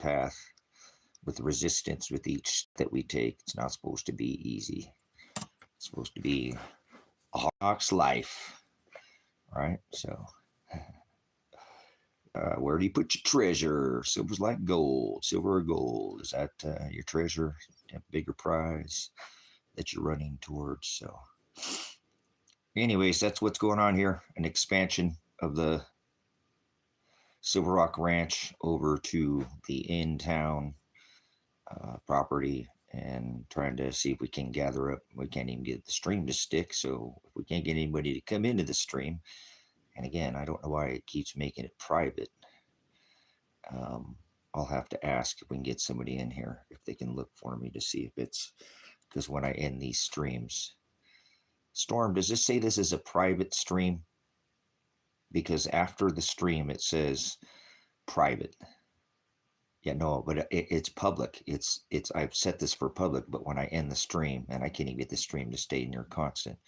path with resistance with each that we take. It's not supposed to be easy. It's supposed to be a hawk's life, right? So, where do you put your treasure? Silver's like gold. Silver or gold? Is that your treasure? A bigger prize that you're running towards? So, anyways, that's what's going on here. An expansion of the Silver Rock Ranch over to the in-town property, and trying to see if we can gather up. We can't even get the stream to stick, so if we can't get anybody to come into the stream, and again, I don't know why it keeps making it private. I'll have to ask if we can get somebody in here, if they can look for me to see if it's, because when I end these streams, Storm, does this say this is a private stream? Because after the stream it says private. Yeah, no, but it's public. It's I've set this for public, but when I end the stream, and I can't even get the stream to stay near constant.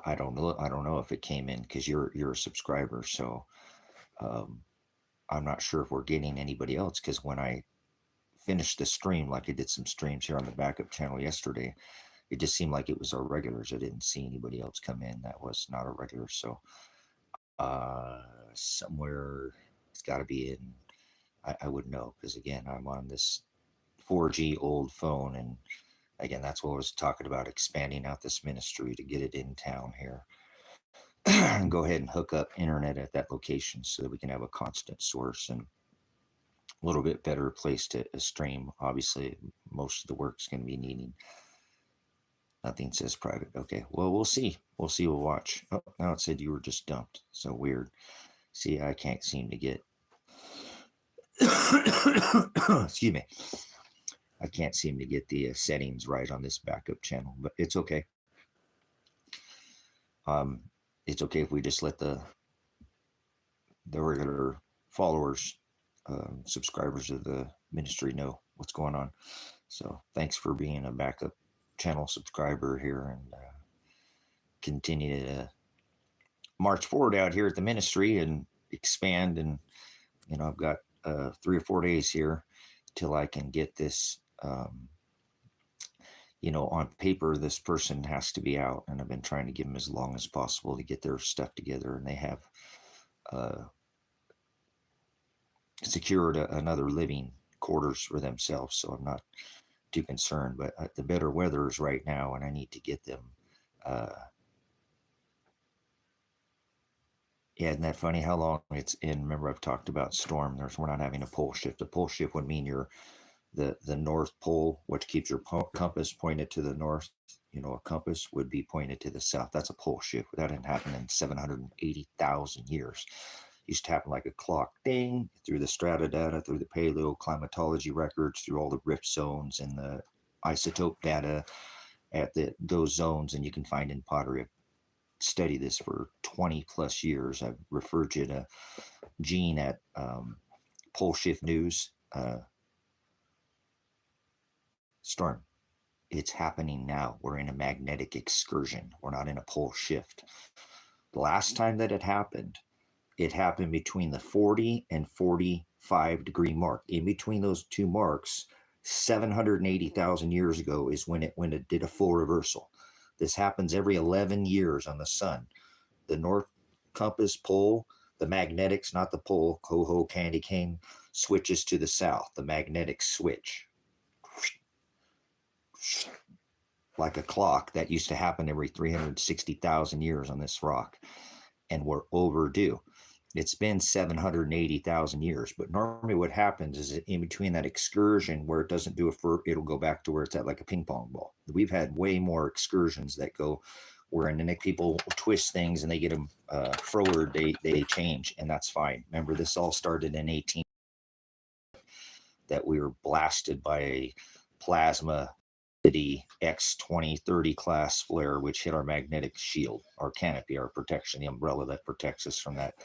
I don't know if it came in because you're a subscriber, so I'm not sure if we're getting anybody else, because when I finished the stream, like I did some streams here on the backup channel yesterday, it just seemed like it was our regulars. I didn't see anybody else come in that was not a regular. So somewhere it's got to be in. I wouldn't know, because again, I'm on this 4G old phone, and again, that's what I was talking about, expanding out this ministry to get it in town here. And go ahead and hook up internet at that location so that we can have a constant source and a little bit better place to stream. Obviously, most of the work's going to be needing. Nothing says private. Okay, well, we'll see. We'll see. We'll watch. Oh, now it said you were just dumped. So weird. See, I can't seem to get... excuse me. I can't seem to get the settings right on this backup channel, but it's okay. It's okay if we just let the regular followers, subscribers of the ministry know what's going on. So thanks for being a backup channel subscriber here, and continue to march forward out here at the ministry and expand. And I've got 3 or 4 days here till I can get this. On paper, this person has to be out, and I've been trying to give them as long as possible to get their stuff together, and they have secured another living quarters for themselves, so I'm not too concerned. But the better weather is right now, and I need to get them. Yeah, isn't that funny how long it's in? Remember, I've talked about storm. We're not having a pole shift. A pole shift would mean you're the North Pole, which keeps your compass pointed to the north. A compass would be pointed to the south. That's a pole shift. That didn't happen in 780,000 years. It used to happen like a clock, ding, through the strata data, through the paleoclimatology records, through all the rift zones and the isotope data at those zones, and you can find in pottery. I've studied this for 20 plus years. I've referred you to Gene at Pole Shift News. Storm, it's happening now. We're in a magnetic excursion. We're not in a pole shift. The last time that it happened between the 40 and 45 degree mark. In between those two marks, 780,000 years ago is when it did a full reversal. This happens every 11 years on the sun. The north compass pole, the magnetics, not the pole, coho, candy cane, switches to the south, the magnetic switch. Like a clock. That used to happen every 360,000 years on this rock, and we're overdue. It's been 780,000 years, but normally what happens is in between that excursion where it doesn't do it'll go back to where it's at, like a ping pong ball. We've had way more excursions that go where, and then people twist things and they get them forward, they change, and that's fine. Remember, this all started in 18, that we were blasted by a plasma X2030 class flare, which hit our magnetic shield, our canopy, our protection, the umbrella that protects us from that.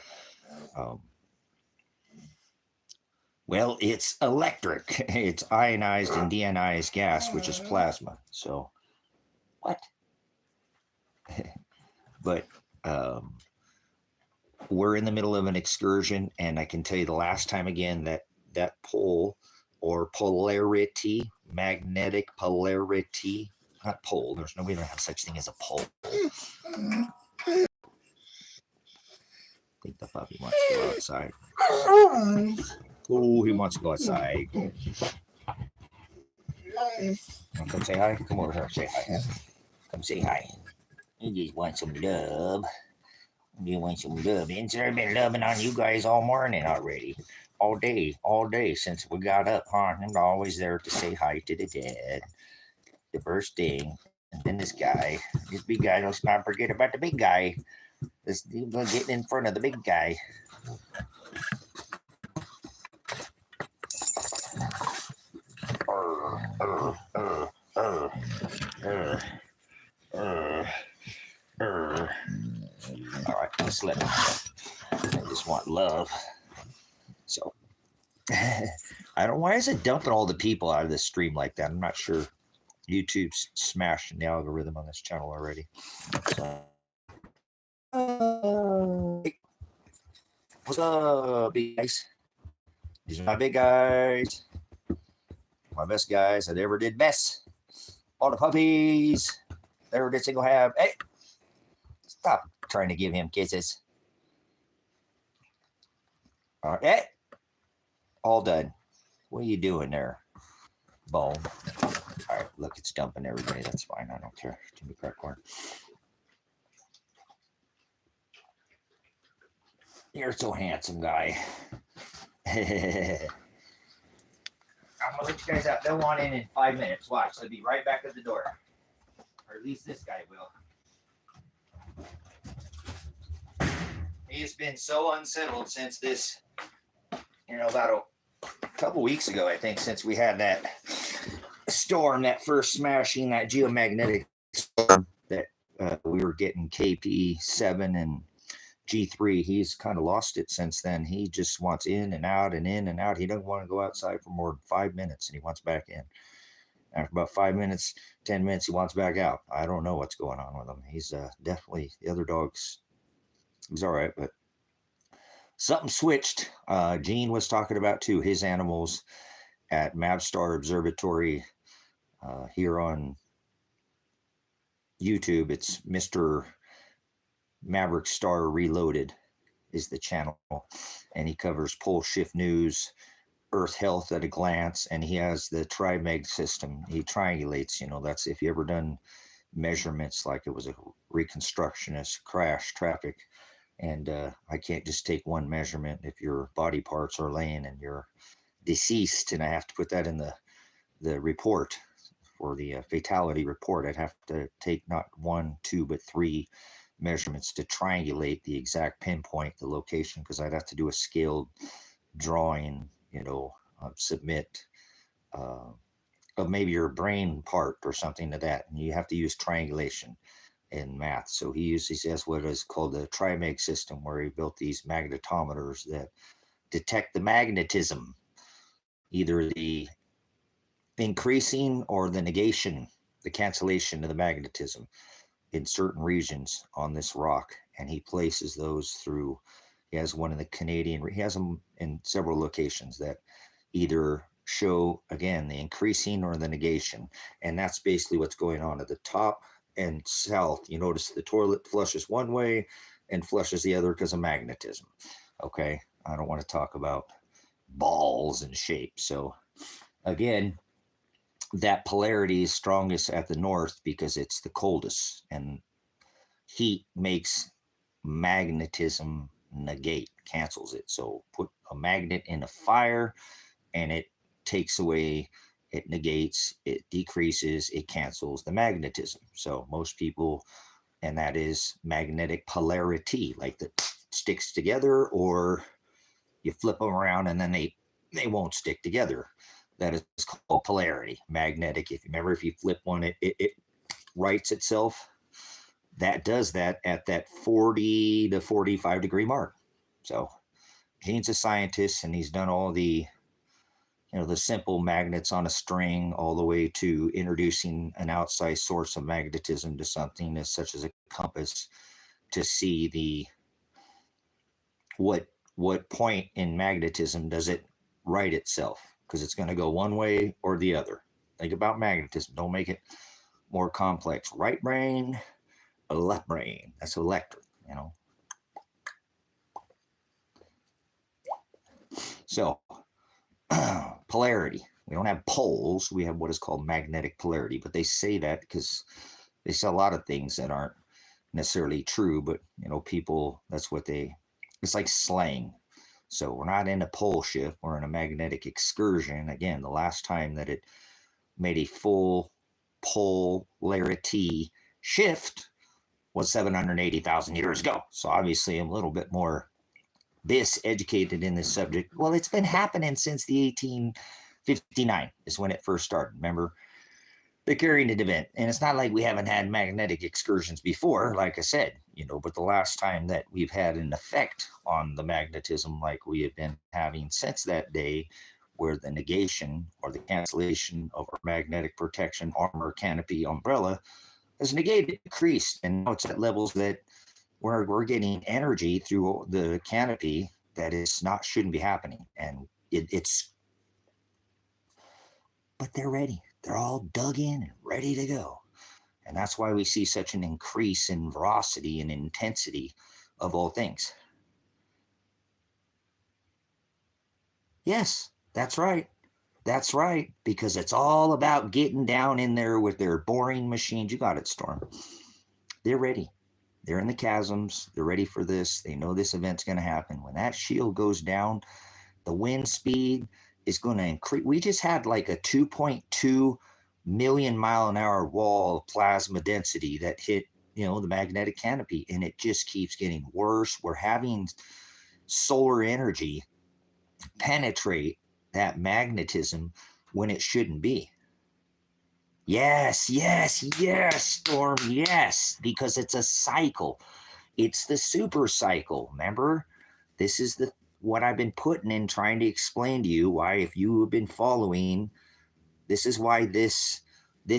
Well, it's electric. It's ionized and deionized gas, which is plasma. So, what? But we're in the middle of an excursion, and I can tell you the last time again that that pole or polarity, magnetic polarity, not pole. We don't have such thing as a pole. I think the puppy wants to go outside. Oh, he wants to go outside. Come say hi. Come over here. Say hi. Come say hi. You just want some love. You want some love. And I've been loving on you guys all morning already. All day since we got up, huh? I'm always there to say hi to the dad. The first thing. And then this big guy, let's not forget about the big guy. Let's get in front of the big guy. All right, let's let him. I just want love. So, I don't know. Why is it dumping all the people out of this stream like that? I'm not sure. YouTube's smashing the algorithm on this channel already. So, what's up, big guys? These are my big guys. My best guys that ever did best. All the puppies that ever did single have. Hey, stop trying to give him kisses. All right, hey, all done. What are you doing there, Bone? All right, look, it's dumping everybody. That's fine. I don't care. Jimmy Crackcorn. You're so handsome, guy. I'm gonna let you guys out. They'll want in 5 minutes. Watch. They'll be right back at the door. Or at least this guy will. He has been so unsettled since this, about a couple weeks ago, I think, since we had that storm, that first smashing, that geomagnetic storm that we were getting KP7 and G3. He's kind of lost it since then. He just wants in and out and in and out. He doesn't want to go outside for more than 5 minutes, and he wants back in. After about 5 minutes, 10 minutes, he wants back out. I don't know what's going on with him. He's definitely, the other dogs, he's all right, but something switched. Gene was talking about, too, his animals at Mavstar Observatory here on YouTube. It's Mr. Maverick Star Reloaded is the channel, and he covers pole shift news, Earth health at a glance, and he has the TriMeg system. He triangulates, that's if you ever done measurements like it was a reconstructionist crash traffic, and I can't just take one measurement if your body parts are laying and you're deceased, and I have to put that in the report for the fatality report. I'd have to take not 1, 2, but 3 measurements to triangulate the exact pinpoint, the location, because I'd have to do a scaled drawing, submit of maybe your brain part or something to that, and you have to use triangulation in math. So he has what is called the TriMeg system, where he built these magnetometers that detect the magnetism, either the increasing or the negation, the cancellation of the magnetism in certain regions on this rock, and he places those through. He has one in the Canadian, he has them in several locations that either show, again, the increasing or the negation, and that's basically what's going on at the top and south. You notice the toilet flushes one way and flushes the other because of magnetism. Okay, I don't want to talk about balls and shapes. So again, that polarity is strongest at the north because it's the coldest, and heat makes magnetism negate, cancels it. So put a magnet in a fire and it takes away, it negates, it decreases, it cancels the magnetism. So most people, and that is magnetic polarity, like that sticks together, or you flip them around and then they won't stick together. That is called polarity, magnetic. If you flip one, it rights itself. That does that at that 40 to 45 degree mark. So Gene's a scientist, and he's done all the, the simple magnets on a string, all the way to introducing an outside source of magnetism to something as such as a compass to see the what point in magnetism does it right itself, because it's going to go one way or the other. Think about magnetism. Don't make it more complex. Right brain, left brain. That's electric, you know. So, polarity. We don't have poles. We have what is called magnetic polarity. But they say that because they say a lot of things that aren't necessarily true. But, you know, people, that's what they, it's like slang. So we're not in a pole shift. We're in a magnetic excursion. Again, the last time that it made a full polarity shift was 780,000 years ago. So obviously I'm a little bit more educated in this subject. Well, it's been happening since the 1859 is when it first started. Remember the Carrington event. And it's not like we haven't had magnetic excursions before, like I said, you know, but the last time that we've had an effect on the magnetism like we have been having since that day, where the negation or the cancellation of our magnetic protection armor canopy umbrella has negated, decreased, and now it's at levels that we're getting energy through the canopy that is not, shouldn't be happening. And it's, but they're ready. They're all dug in and ready to go. And that's why we see such an increase in velocity and intensity of all things. Yes, that's right. That's right. Because it's all about getting down in there with their boring machines. You got it, Storm. They're ready. They're in the chasms. They're ready for this. They know this event's going to happen. When that shield goes down, the wind speed is going to increase. We just had like a 2.2 million mile an hour wall of plasma density that hit, you know, the magnetic canopy, and it just keeps getting worse. We're having solar energy penetrate that magnetism when it shouldn't be. Yes, yes, yes, Storm, yes, because it's a cycle. It's the super cycle. Remember, this is the what I've been putting in, trying to explain to you why, if you have been following, this is why this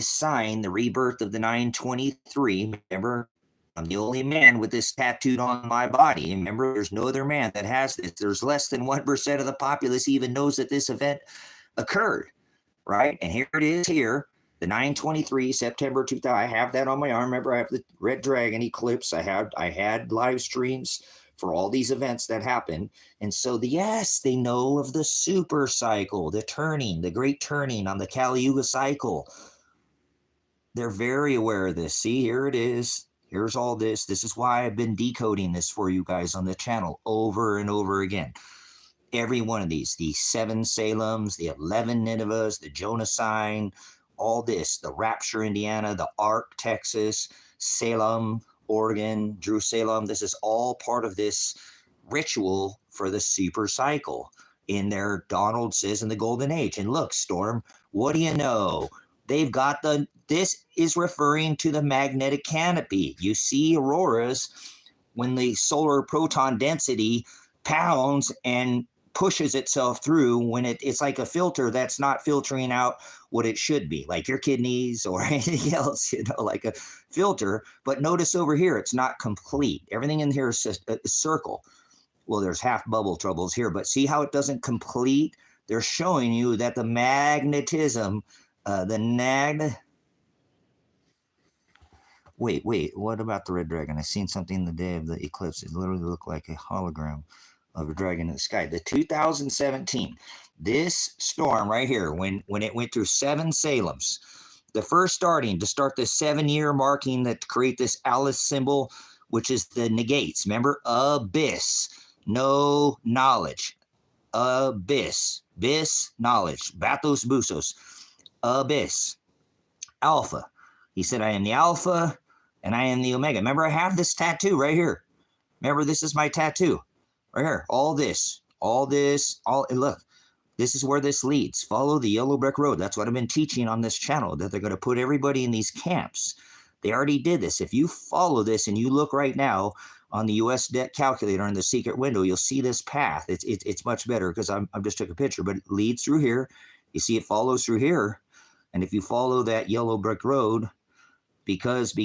sign, the rebirth of the 923. Remember, I'm the only man with this tattooed on my body. Remember, there's no other man that has this. There's less than 1% of the populace even knows that this event occurred, right? And here it is here. The 923 September 2000. I have that on my arm. Remember, I have the Red Dragon eclipse. I had live streams for all these events that happen. And so yes, they know of the super cycle, the turning, the great turning on the Kali Yuga cycle. They're very aware of this. See, here it is. Here's all this. This is why I've been decoding this for you guys on the channel over and over again. Every one of these, the 7 Salems, the 11 Ninevehs, the Jonah sign, all this, the Rapture, Indiana, the Ark, Texas, Salem, Oregon, Jerusalem. This is all part of this ritual for the super cycle in their Donald says in the Golden Age. And look, Storm, what do you know? They've got this is referring to the magnetic canopy. You see auroras when the solar proton density pounds and pushes itself through, when it's like a filter that's not filtering out what it should be, like your kidneys or anything else, you know, like a filter. But notice over here, it's not complete. Everything in here is just a circle. Well, there's half bubble troubles here, but see how it doesn't complete? They're showing you that the magnetism, Wait, what about the Red Dragon? I seen something the day of the eclipse. It literally looked like a hologram of a dragon in the sky. The 2017, this storm right here, when it went through 7 Salems, the first starting to start the 7-year marking that create this Alice symbol, which is the negates. Remember, abyss, no knowledge, abyss, bis, knowledge, bathos, busos, abyss, alpha. He said, I am the alpha and I am the omega. Remember, I have this tattoo right here. Remember, this is my tattoo. Right here, all this, and look, this is where this leads. Follow the yellow brick road. That's what I've been teaching on this channel, that they're going to put everybody in these camps. They already did this. If you follow this and you look right now on the U.S. debt calculator in the secret window, you'll see this path. It's much better because I just took a picture, but it leads through here. You see it follows through here. And if you follow that yellow brick road, because of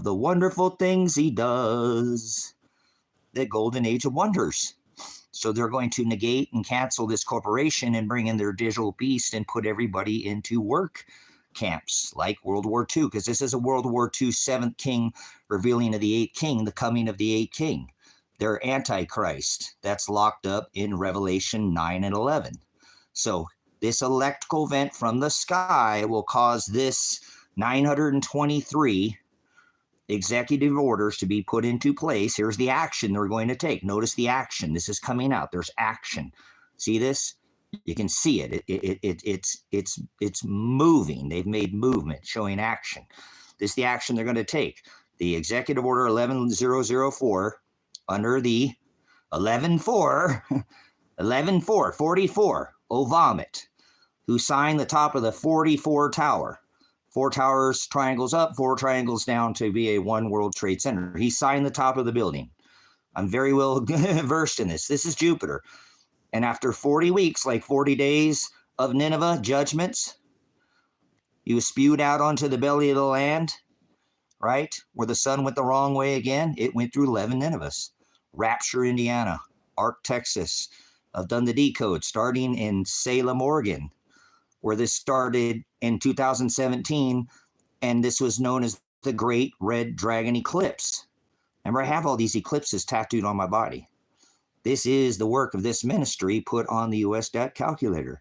the wonderful things he does, the golden age of wonders. So they're going to negate and cancel this corporation and bring in their digital beast and put everybody into work camps like World War II, because this is a World War II seventh king revealing of the eighth king, the coming of the eighth king. They're Antichrist. That's locked up in Revelation 9 and 11. So this electrical vent from the sky will cause this 923 executive orders to be put into place. Here's the action they're going to take. Notice the action. This is coming out. There's action. See this? You can see it. It's moving. They've made movement, showing action. This is the action they're going to take. The Executive Order 11004 under the 114, 44, Ovomit, who signed the top of the 44 tower. 4 towers, triangles up, 4 triangles down to be a one World Trade Center. He signed the top of the building. I'm very well versed in this. This is Jupiter. And after 40 weeks, like 40 days of Nineveh judgments, he was spewed out onto the belly of the land, right? Where the sun went the wrong way again. It went through 11 Ninevehs. Rapture, Indiana. Ark, Texas. I've done the decode starting in Salem, Oregon, where this started in 2017, and this was known as the Great Red Dragon Eclipse. Remember, I have all these eclipses tattooed on my body. This is the work of this ministry put on the US debt calculator.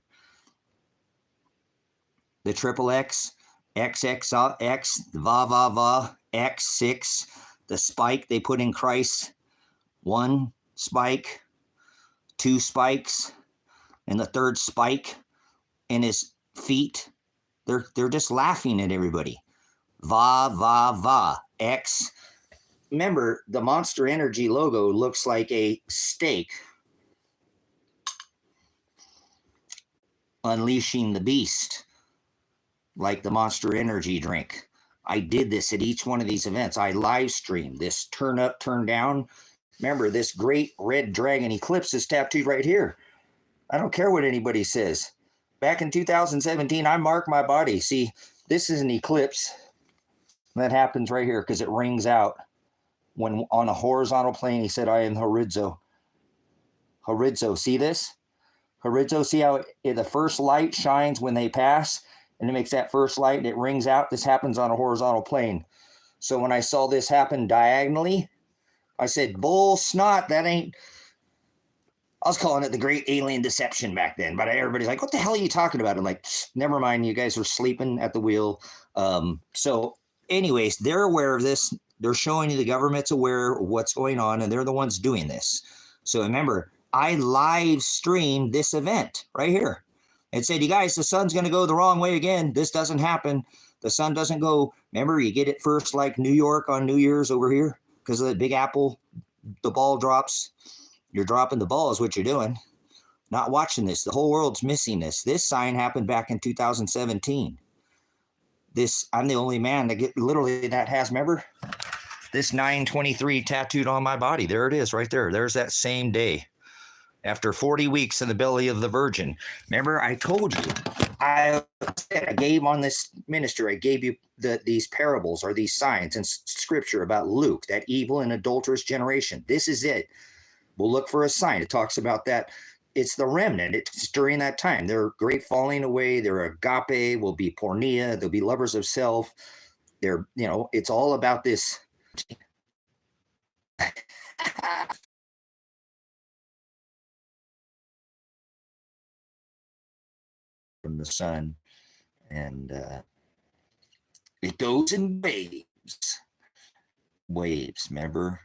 The triple X, XXX, Va Va Va, X6, the spike they put in Christ, 1 spike, 2 spikes, and the 3rd spike in his feet. They're just laughing at everybody. Va, va, va, X. Remember, the Monster Energy logo looks like a steak unleashing the beast, like the Monster Energy drink. I did this at each one of these events. I live streamed this turn up, turn down. Remember, this Great Red Dragon Eclipse is tattooed right here. I don't care what anybody says. Back in 2017, I marked my body. See, this is an eclipse that happens right here because it rings out when on a horizontal plane. He said, I am horizo. Horizo, see this? Horizo, see how the first light shines when they pass, and it makes that first light and it rings out. This happens on a horizontal plane. So when I saw this happen diagonally, I said, bull snot, that ain't... I was calling it the Great Alien Deception back then, but everybody's like, what the hell are you talking about? I'm like, never mind, you guys are sleeping at the wheel. So anyways, they're aware of this. They're showing you the government's aware of what's going on, and they're the ones doing this. So remember, I live streamed this event right here and said, you guys, the sun's going to go the wrong way again. This doesn't happen. The sun doesn't go. Remember, you get it first like New York on New Year's over here because of the Big Apple, the ball drops. You're dropping the ball is what you're doing. Not watching this. The whole world's missing this. This sign happened back in 2017. I'm the only man that that has, remember? This 923 tattooed on my body. There it is right there. There's that same day. After 40 weeks in the belly of the Virgin. Remember, I told you. I gave on this ministry, I gave you these parables or these signs in scripture about Luke, that evil and adulterous generation. This is it. We'll look for a sign. It talks about that. It's the remnant. It's during that time. They're great falling away. They're agape, will be pornea. They'll be lovers of self. They're, it's all about this. From the sun. And it goes in waves. Waves, remember?